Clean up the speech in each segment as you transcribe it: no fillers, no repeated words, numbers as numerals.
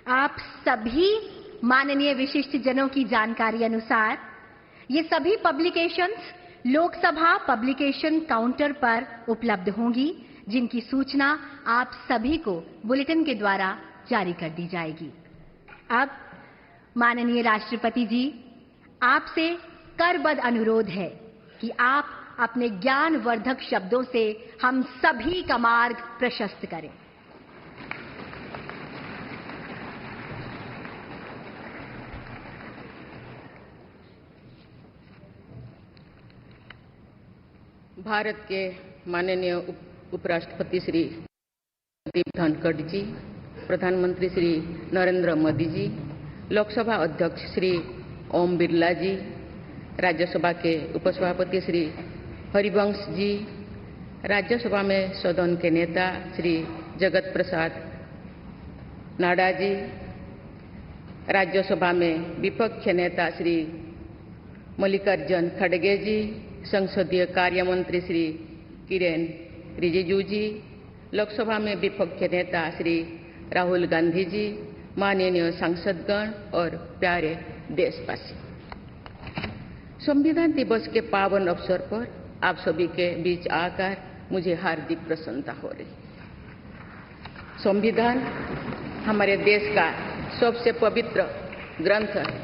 आप सभी माननीय विशिष्ट जनों की जानकारी अनुसार ये सभी पब्लिकेशंस लोकसभा पब्लिकेशन काउंटर पर उपलब्ध होंगी, जिनकी सूचना आप सभी को बुलेटिन के द्वारा जारी कर दी जाएगी। अब माननीय राष्ट्रपति जी, आपसे करबद्ध अनुरोध है कि आप अपने ज्ञानवर्धक शब्दों से हम सभी का मार्ग प्रशस्त करें। भारत के माननीय उपराष्ट्रपति श्री जगदीप धनखड़ जी, प्रधानमंत्री श्री नरेंद्र मोदी जी, लोकसभा अध्यक्ष श्री ओम बिरला जी, राज्यसभा के उपसभापति श्री हरिवंश जी, राज्यसभा में सदन के नेता श्री जगत प्रसाद नाडा जी, राज्यसभा में विपक्ष नेता श्री मल्लिकार्जुन खड़गे जी, संसदीय कार्य मंत्री श्री किरेन रिजिजू जी, लोकसभा में विपक्ष नेता श्री राहुल गांधी जी, माननीय सांसदगण और प्यारे देशवासी, संविधान दिवस के पावन अवसर पर आप सभी के बीच आकर मुझे हार्दिक प्रसन्नता हो रही। संविधान हमारे देश का सबसे पवित्र ग्रंथ है।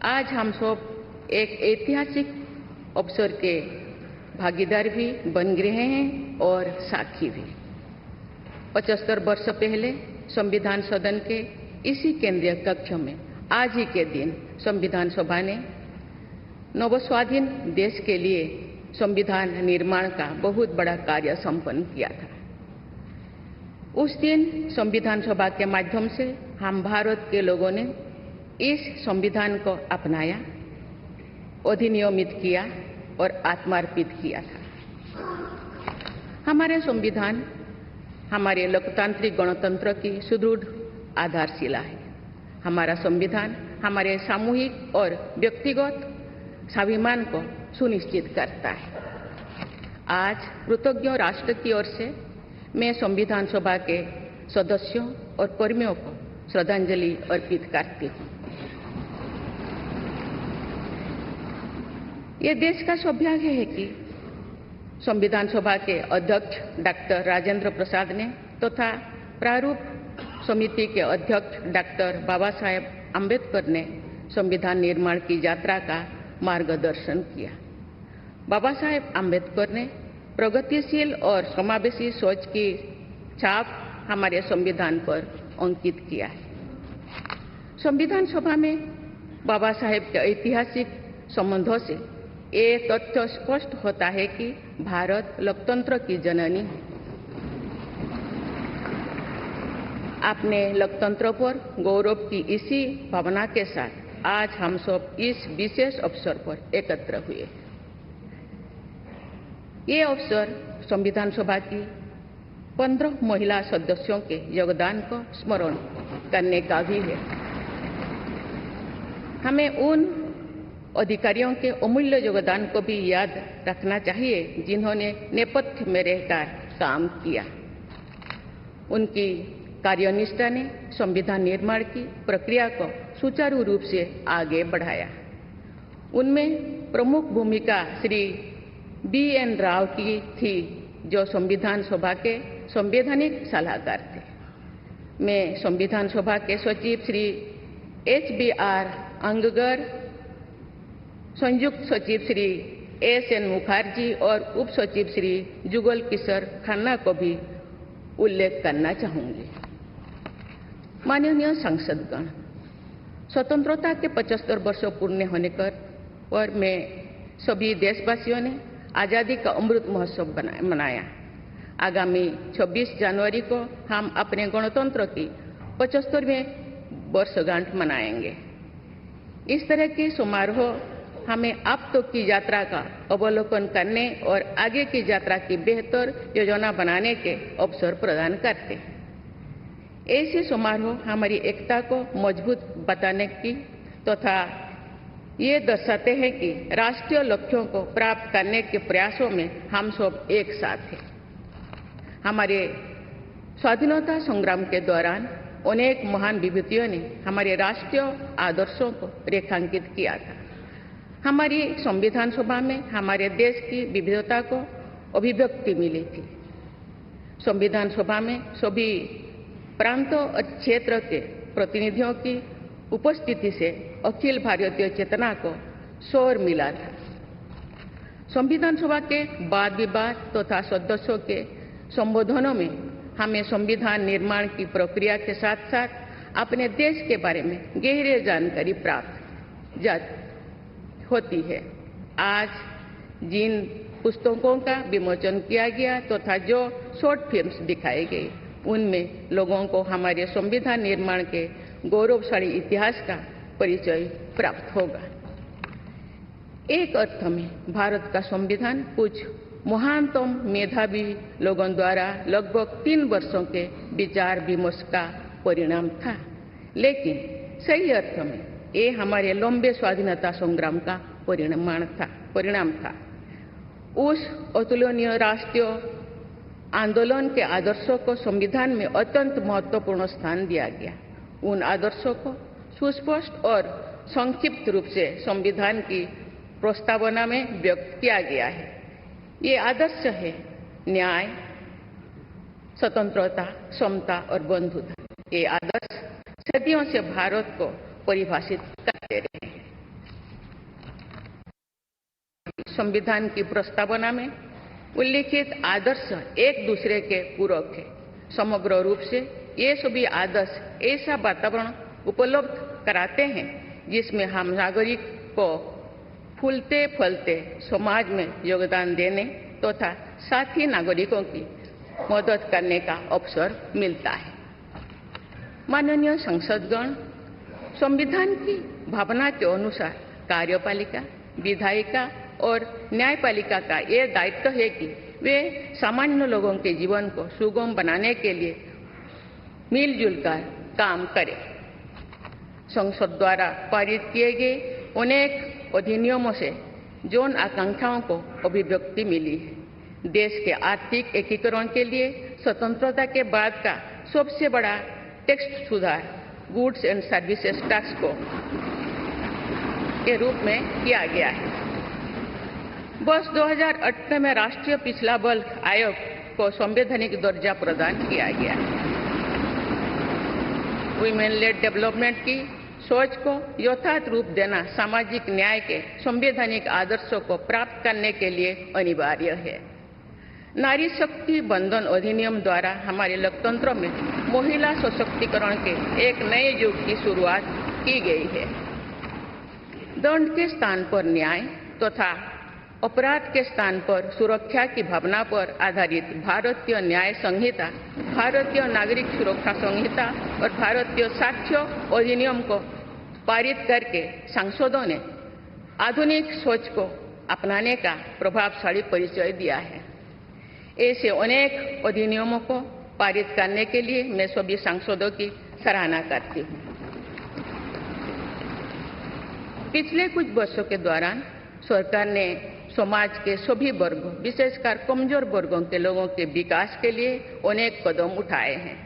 आज हम सब एक ऐतिहासिक अवसर के भागीदार भी बन रहे हैं और साक्षी भी। 75 वर्ष पहले संविधान सदन के इसी केंद्रीय कक्ष में आज ही के दिन संविधान सभा ने नवस्वाधीन देश के लिए संविधान निर्माण का बहुत बड़ा कार्य संपन्न किया था। उस दिन संविधान सभा के माध्यम से हम भारत के लोगों ने इस संविधान को अपनाया, अधिनियमित किया और आत्मार्पित किया था। हमारे संविधान हमारे लोकतांत्रिक गणतंत्र की सुदृढ़ आधारशिला है। हमारा संविधान हमारे सामूहिक और व्यक्तिगत स्वाभिमान को सुनिश्चित करता है। आज कृतज्ञ राष्ट्र की ओर से मैं संविधान सभा के सदस्यों और कर्मियों को श्रद्धांजलि अर्पित करती हूँ। ये देश का सौभाग्य है कि संविधान सभा के अध्यक्ष डॉक्टर राजेंद्र प्रसाद ने तथा प्रारूप समिति के अध्यक्ष डॉक्टर बाबा साहेब आम्बेडकर ने संविधान निर्माण की यात्रा का मार्गदर्शन किया। बाबा साहेब आम्बेडकर ने प्रगतिशील और समावेशी सोच की छाप हमारे संविधान पर अंकित किया है। संविधान सभा में बाबा साहेब के ऐतिहासिक संबंधों से ये तथ्य स्पष्ट होता है कि भारत लोकतंत्र की जननी है। अपने लोकतंत्र पर गौरव की इसी भावना के साथ आज हम सब इस विशेष अवसर पर एकत्र हुए। ये अवसर संविधान सभा की 15 महिला सदस्यों के योगदान को स्मरण करने का भी है। हमें उन अधिकारियों के अमूल्य योगदान को भी याद रखना चाहिए जिन्होंने नेपथ्य में रहकर काम किया। उनकी कार्यनिष्ठा ने संविधान निर्माण की प्रक्रिया को सुचारू रूप से आगे बढ़ाया। उनमें प्रमुख भूमिका श्री BN राव की थी, जो संविधान सभा के संवैधानिक सलाहकार थे। मैं संविधान सभा के सचिव श्री HBR अंगगर, संयुक्त सचिव श्री SN मुखर्जी और उप सचिव श्री जुगल किशोर खन्ना को भी उल्लेख करना चाहूंगी। माननीय सांसदगण, स्वतंत्रता के 75 वर्ष पूर्ण होने पर मैं सभी देशवासियों ने आज़ादी का अमृत महोत्सव मनाया। आगामी 26 जनवरी को हम अपने गणतंत्र की 75वें वर्षगांठ मनाएंगे। इस तरह के समारोह हमें अब तक की यात्रा का अवलोकन करने और आगे की यात्रा की बेहतर योजना बनाने के अवसर प्रदान करते हैं। ऐसे समारोह हमारी एकता को मजबूत बताने की तथा ये दर्शाते हैं कि राष्ट्रीय लक्ष्यों को प्राप्त करने के प्रयासों में हम सब एक साथ हैं। हमारे स्वाधीनता संग्राम के दौरान अनेक महान विभूतियों ने हमारे राष्ट्रीय आदर्शों को रेखांकित किया था। हमारी संविधान सभा में हमारे देश की विविधता को अभिव्यक्ति मिली थी। संविधान सभा में सभी प्रांतों और क्षेत्र के प्रतिनिधियों की उपस्थिति से अखिल भारतीय चेतना को स्वर मिला था। संविधान सभा के वाद विवाद तथा सदस्यों के संबोधनों में हमें संविधान निर्माण की प्रक्रिया के साथ साथ अपने देश के बारे में गहरी जानकारी प्राप्त होती है। आज जिन पुस्तकों का विमोचन किया गया तथा जो शॉर्ट फिल्म्स दिखाई गई, उनमें लोगों को हमारे संविधान निर्माण के गौरवशाली इतिहास का परिचय प्राप्त होगा। एक अर्थ में भारत का संविधान कुछ महानतम मेधावी लोगों द्वारा लगभग 3 वर्षों के विचार विमर्श का परिणाम था, लेकिन सही अर्थ में ये हमारे लंबे स्वाधीनता संग्राम का परिणाम था। उस अतुलनीय राष्ट्रीय आंदोलन के आदर्शों को संविधान में अत्यंत महत्वपूर्ण स्थान दिया गया। उन आदर्शों को सुस्पष्ट और संक्षिप्त रूप से संविधान की प्रस्तावना में व्यक्त किया गया है। ये आदर्श है न्याय, स्वतंत्रता, समता और बंधुता। ये आदर्श सदियों से भारत को परिभाषित करते रहे हैं। संविधान की प्रस्तावना में उल्लिखित आदर्श एक दूसरे के पूरक है। समग्र रूप से ये सभी आदर्श ऐसा वातावरण उपलब्ध कराते हैं जिसमें हम नागरिक को फूलते फलते समाज में योगदान देने तथा साथी नागरिकों की मदद करने का अवसर मिलता है। माननीय संसदगण, संविधान की भावना के अनुसार कार्यपालिका, विधायिका और न्यायपालिका का यह दायित्व है कि वे सामान्य लोगों के जीवन को सुगम बनाने के लिए मिलजुल कर काम करें। संसद द्वारा पारित किए गए अनेक अधिनियमों से जौन आकांक्षाओं को अभिव्यक्ति मिली है। देश के आर्थिक एकीकरण के लिए स्वतंत्रता के बाद का सबसे बड़ा टैक्स सुधार गुड्स एंड सर्विसेज टैक्स को के रूप में किया गया है। वर्ष 2018 में राष्ट्रीय पिछड़ा वर्ग आयोग को संवैधानिक दर्जा प्रदान किया गया है। वुमेन लेड डेवलपमेंट की सोच को यथार्थ रूप देना सामाजिक न्याय के संवैधानिक आदर्शों को प्राप्त करने के लिए अनिवार्य है। नारी शक्ति बंधन अधिनियम द्वारा हमारे लोकतंत्र में महिला सशक्तिकरण के एक नए युग की शुरुआत की गई है। दंड के स्थान पर न्याय तथा अपराध के स्थान पर सुरक्षा की भावना पर आधारित भारतीय न्याय संहिता, भारतीय नागरिक सुरक्षा संहिता और भारतीय साक्ष्य अधिनियम को पारित करके सांसदों ने आधुनिक सोच को अपनाने का प्रभावशाली परिचय दिया है। ऐसे अनेक अधिनियमों को पारित करने के लिए मैं सभी सांसदों की सराहना करती हूँ। पिछले कुछ वर्षों के दौरान सरकार ने समाज के सभी वर्गों, विशेषकर कमजोर वर्गों के लोगों के विकास के लिए अनेक कदम उठाए हैं।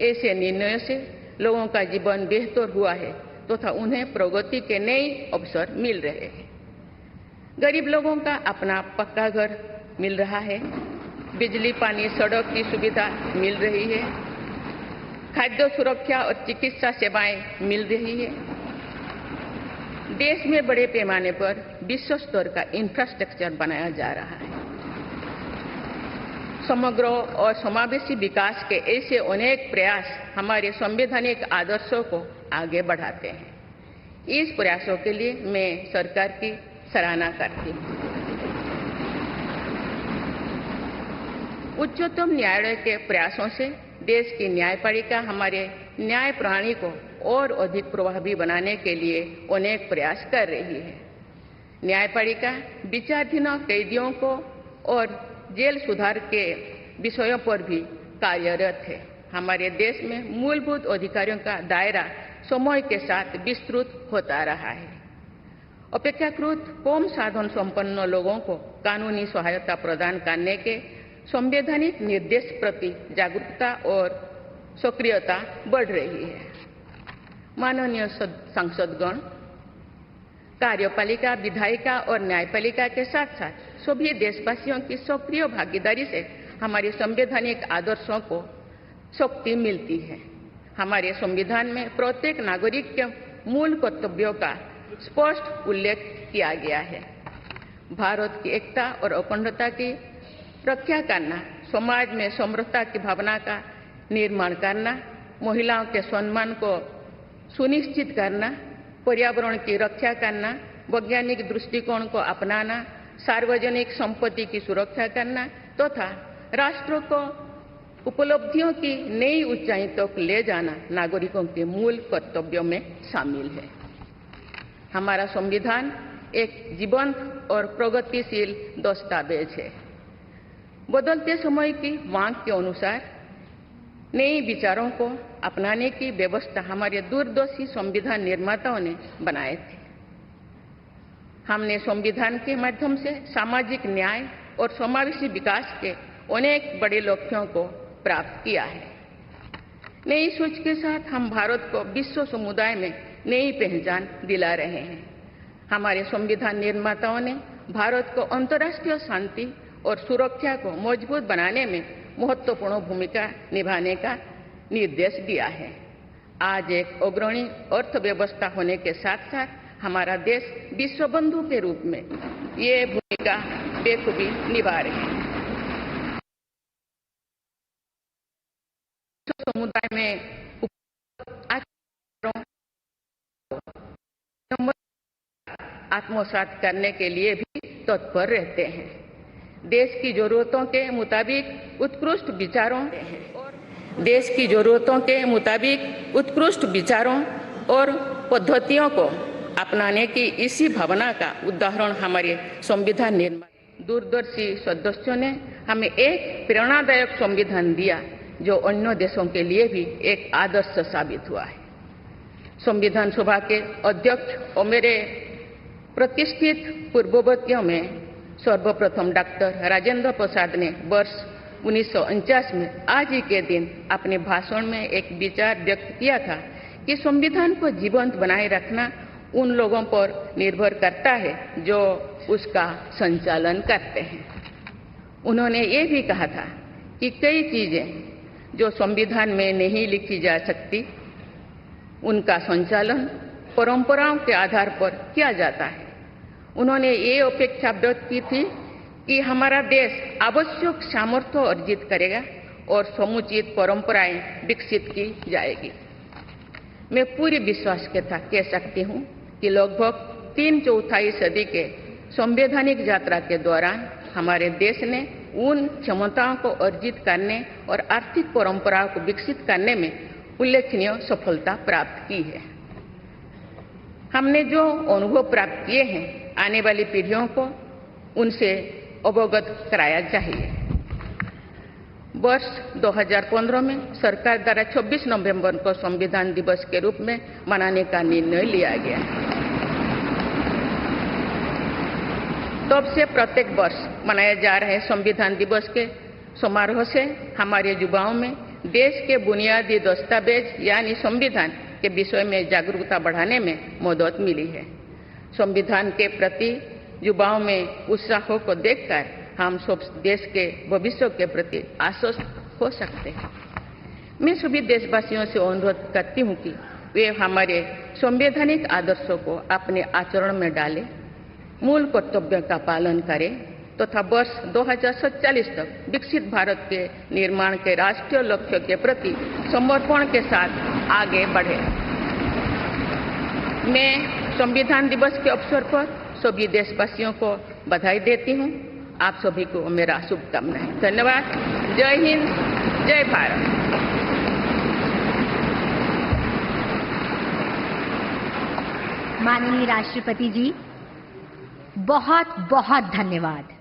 ऐसे निर्णयों से लोगों का जीवन बेहतर हुआ है तथा उन्हें प्रगति के नए अवसर मिल रहे हैं। गरीब लोगों का अपना पक्का घर मिल रहा है, बिजली, पानी, सड़क की सुविधा मिल रही है, खाद्य सुरक्षा और चिकित्सा सेवाएं मिल रही है। देश में बड़े पैमाने पर विश्व स्तर का इंफ्रास्ट्रक्चर बनाया जा रहा है। समग्र और समावेशी विकास के ऐसे अनेक प्रयास हमारे संवैधानिक आदर्शों को आगे बढ़ाते हैं। इस प्रयासों के लिए मैं सरकार की सराहना करती हूँ। उच्चतम न्यायालय के प्रयासों से देश की न्यायपालिका हमारे न्याय प्रणाली को और अधिक प्रभावी बनाने के लिए अनेक प्रयास कर रही है। न्यायपालिका विचाराधीन कैदियों को और जेल सुधार के विषयों पर भी कार्यरत है। हमारे देश में मूलभूत अधिकारों का दायरा समय के साथ विस्तृत होता रहा है। अपेक्षाकृत कम साधन संपन्न लोगों को कानूनी सहायता प्रदान करने के संवैधानिक निर्देश प्रति जागरूकता और सक्रियता बढ़ रही है। माननीय सांसदगण, कार्यपालिका, विधायिका और न्यायपालिका के साथ साथ सभी देशवासियों की सक्रिय भागीदारी से हमारे संवैधानिक आदर्शों को शक्ति मिलती है। हमारे संविधान में प्रत्येक नागरिक के मूल कर्तव्यों का स्पष्ट उल्लेख किया गया है। भारत की एकता और अखंडता की रक्षा करना, समाज में समरसता की भावना का निर्माण करना, महिलाओं के सम्मान को सुनिश्चित करना, पर्यावरण की रक्षा करना, वैज्ञानिक दृष्टिकोण को अपनाना, सार्वजनिक संपत्ति की सुरक्षा करना तथा राष्ट्र को उपलब्धियों की नई ऊंचाई तक ले जाना नागरिकों के मूल कर्तव्यों में शामिल है। हमारा संविधान एक जीवंत और प्रगतिशील दस्तावेज है। बदलते समय की मांग के अनुसार नए विचारों को अपनाने की व्यवस्था हमारे दूरदर्शी संविधान निर्माताओं ने बनाए थे। हमने संविधान के माध्यम से सामाजिक न्याय और समावेशी विकास के अनेक बड़े लक्ष्यों को प्राप्त किया है। नई सोच के साथ हम भारत को विश्व समुदाय में नई पहचान दिला रहे हैं। हमारे संविधान निर्माताओं ने भारत को अंतर्राष्ट्रीय शांति और सुरक्षा को मजबूत बनाने में महत्वपूर्ण भूमिका निभाने का निर्देश दिया है। आज एक अग्रणी अर्थव्यवस्था होने के साथ साथ हमारा देश विश्व बंधु के रूप में ये भूमिका बेखूबी निभा रहे हैं। समुदाय में आत्मसात करने के लिए भी तत्पर रहते हैं। देश की जरूरतों के मुताबिक उत्कृष्ट विचारों और पद्धतियों को अपनाने की इसी भावना का उदाहरण हमारे संविधान निर्माता दूरदर्शी सदस्यों ने हमें एक प्रेरणादायक संविधान दिया जो अन्य देशों के लिए भी एक आदर्श साबित हुआ है। संविधान सभा के अध्यक्ष और मेरे प्रतिष्ठित पूर्ववर्तियों में सर्वप्रथम डॉक्टर राजेंद्र प्रसाद ने वर्ष 1949 में आज ही के दिन अपने भाषण में एक विचार व्यक्त किया था कि संविधान को जीवंत बनाए रखना उन लोगों पर निर्भर करता है जो उसका संचालन करते हैं। उन्होंने ये भी कहा था कि कई चीजें जो संविधान में नहीं लिखी जा सकती, उनका संचालन परंपराओं के आधार पर किया जाता है। उन्होंने ये अपेक्षा व्यक्त की थी कि हमारा देश आवश्यक सामर्थ्य अर्जित करेगा और समुचित परंपराएं विकसित की जाएगी। मैं पूरी विश्वास के साथ कह सकती हूँ कि लगभग 3/4 सदी के संवैधानिक यात्रा के दौरान हमारे देश ने उन क्षमताओं को अर्जित करने और आर्थिक परंपराओं को विकसित करने में उल्लेखनीय सफलता प्राप्त की है। हमने जो अनुभव प्राप्त किए हैं, आने वाली पीढ़ियों को उनसे अवगत कराया चाहिए। वर्ष 2015 में सरकार द्वारा 26 नवंबर को संविधान दिवस के रूप में मनाने का निर्णय लिया गया। तब से प्रत्येक वर्ष मनाए जा रहे संविधान दिवस के समारोह से हमारे युवाओं में देश के बुनियादी दस्तावेज यानी संविधान के विषय में जागरूकता बढ़ाने में मदद मिली है। संविधान के प्रति युवाओं में उत्साह को देखकर हम सब देश के भविष्य के प्रति आश्वस्त हो सकते हैं। मैं सभी देशवासियों से अनुरोध करती हूँ कि वे हमारे संवैधानिक आदर्शों को अपने आचरण में डालें, मूल कर्तव्यों का पालन करें तथा वर्ष 2047 तक विकसित भारत के निर्माण के राष्ट्रीय लक्ष्य के प्रति समर्पण के साथ आगे बढ़े। मैं संविधान दिवस के अवसर पर सभी देशवासियों को बधाई देती हूँ। आप सभी को मेरा शुभकामनाएं। धन्यवाद। जय हिंद, जय भारत। माननीय राष्ट्रपति जी, बहुत बहुत धन्यवाद।